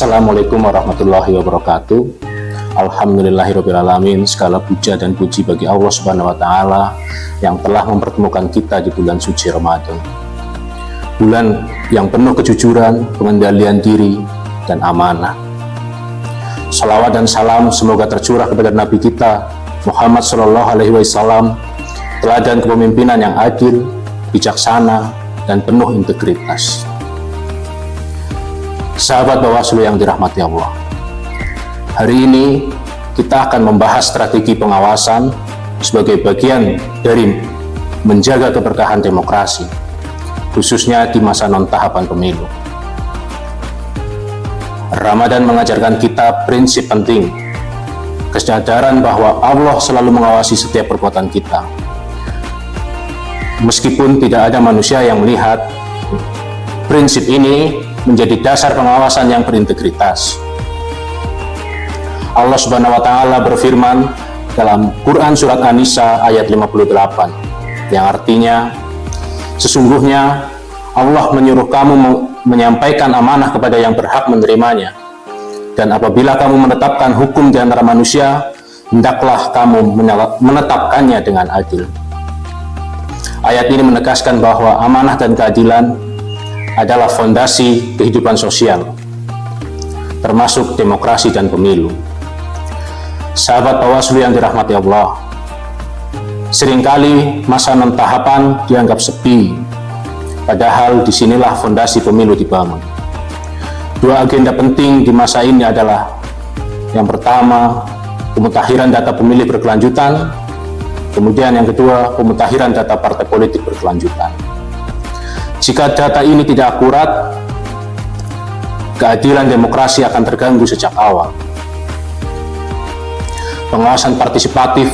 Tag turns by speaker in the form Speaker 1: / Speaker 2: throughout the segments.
Speaker 1: Assalamualaikum warahmatullahi wabarakatuh. Alhamdulillahirrabbilalamin. Segala puja dan puji bagi Allah Subhanahu wa Ta'ala yang telah mempertemukan kita di bulan suci Ramadan, bulan yang penuh kejujuran, pengendalian diri, dan amanah. Salawat dan salam semoga tercurah kepada Nabi kita Muhammad SAW, teladan kepemimpinan yang adil, bijaksana, dan penuh integritas. Sahabat Bawaslu yang dirahmati Allah, hari ini kita akan membahas strategi pengawasan sebagai bagian dari menjaga keberkahan demokrasi, khususnya di masa non-tahapan pemilu. Ramadan mengajarkan kita prinsip penting, kesadaran bahwa Allah selalu mengawasi setiap perbuatan kita. Meskipun tidak ada manusia yang melihat, prinsip ini menjadi dasar pengawasan yang berintegritas. Allah Subhanahu wa Ta'ala berfirman dalam Quran surat An-Nisa ayat 58 yang artinya, sesungguhnya Allah menyuruh kamu menyampaikan amanah kepada yang berhak menerimanya, dan apabila kamu menetapkan hukum di antara manusia, hendaklah kamu menetapkannya dengan adil. Ayat ini menegaskan bahwa amanah dan keadilan adalah fondasi kehidupan sosial, termasuk demokrasi dan pemilu. Sahabat Bawaslu yang dirahmati Allah, seringkali masa non-tahapan dianggap sepi, padahal disinilah fondasi pemilu dibangun. Dua agenda penting di masa ini adalah, yang pertama, pemutakhiran data pemilih berkelanjutan, kemudian yang kedua, pemutakhiran data partai politik berkelanjutan. Jika data ini tidak akurat, keadilan demokrasi akan terganggu sejak awal. Pengawasan partisipatif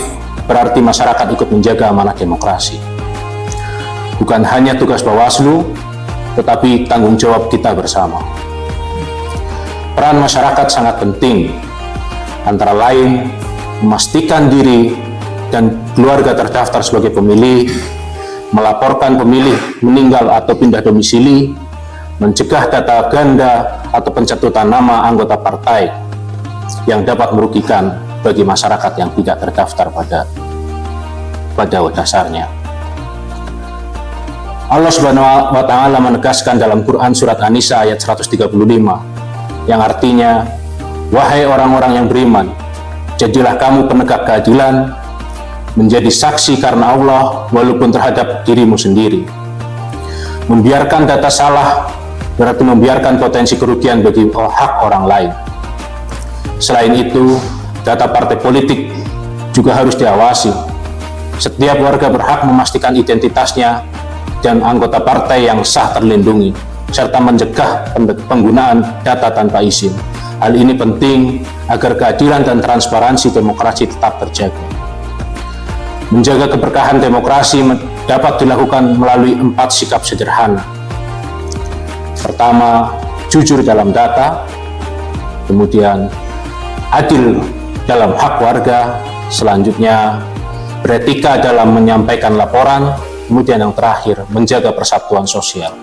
Speaker 1: berarti masyarakat ikut menjaga amanah demokrasi. Bukan hanya tugas Bawaslu, tetapi tanggung jawab kita bersama. Peran masyarakat sangat penting, antara lain memastikan diri dan keluarga terdaftar sebagai pemilih, melaporkan pemilih meninggal atau pindah domisili, mencegah data ganda atau pencatutan nama anggota partai yang dapat merugikan bagi masyarakat yang tidak terdaftar pada dasarnya. Allah Subhanahu wa Ta'ala menegaskan dalam Quran surat An-Nisa ayat 135 yang artinya, wahai orang-orang yang beriman, jadilah kamu penegak keadilan, menjadi saksi karena Allah walaupun terhadap dirimu sendiri. Membiarkan data salah berarti membiarkan potensi kerugian bagi hak orang lain. Selain itu, data partai politik juga harus diawasi. Setiap warga berhak memastikan identitasnya dan anggota partai yang sah terlindungi, serta mencegah penggunaan data tanpa izin. Hal ini penting agar keadilan dan transparansi demokrasi tetap terjaga. Menjaga keberkahan demokrasi dapat dilakukan melalui 4 sikap sederhana. Pertama, jujur dalam data, kemudian adil dalam hak warga, selanjutnya beretika dalam menyampaikan laporan, kemudian yang terakhir, menjaga persatuan sosial.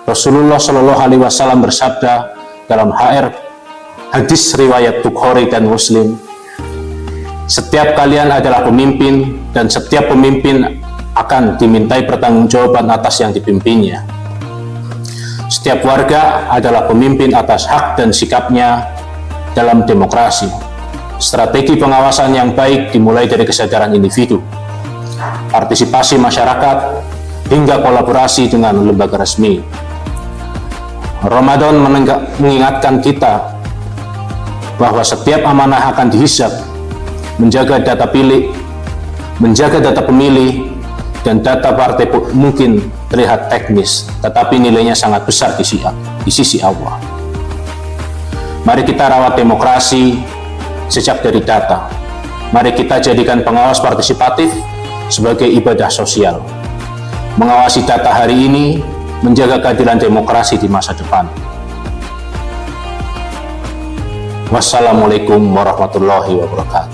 Speaker 1: Rasulullah Shallallahu Alaihi Wasallam bersabda dalam hadis riwayat Bukhari dan Muslim, setiap kalian adalah pemimpin dan setiap pemimpin akan dimintai pertanggungjawaban atas yang dipimpinnya. Setiap warga adalah pemimpin atas hak dan sikapnya dalam demokrasi. Strategi pengawasan yang baik dimulai dari kesadaran individu, partisipasi masyarakat, hingga kolaborasi dengan lembaga resmi. Ramadan mengingatkan kita bahwa setiap amanah akan dihisab. Menjaga data pemilih dan data partai mungkin terlihat teknis, tetapi nilainya sangat besar di sisi Allah. Mari kita rawat demokrasi sejak dari data. Mari kita jadikan pengawas partisipatif sebagai ibadah sosial. Mengawasi data hari ini, menjaga keadilan demokrasi di masa depan. Wassalamualaikum warahmatullahi wabarakatuh.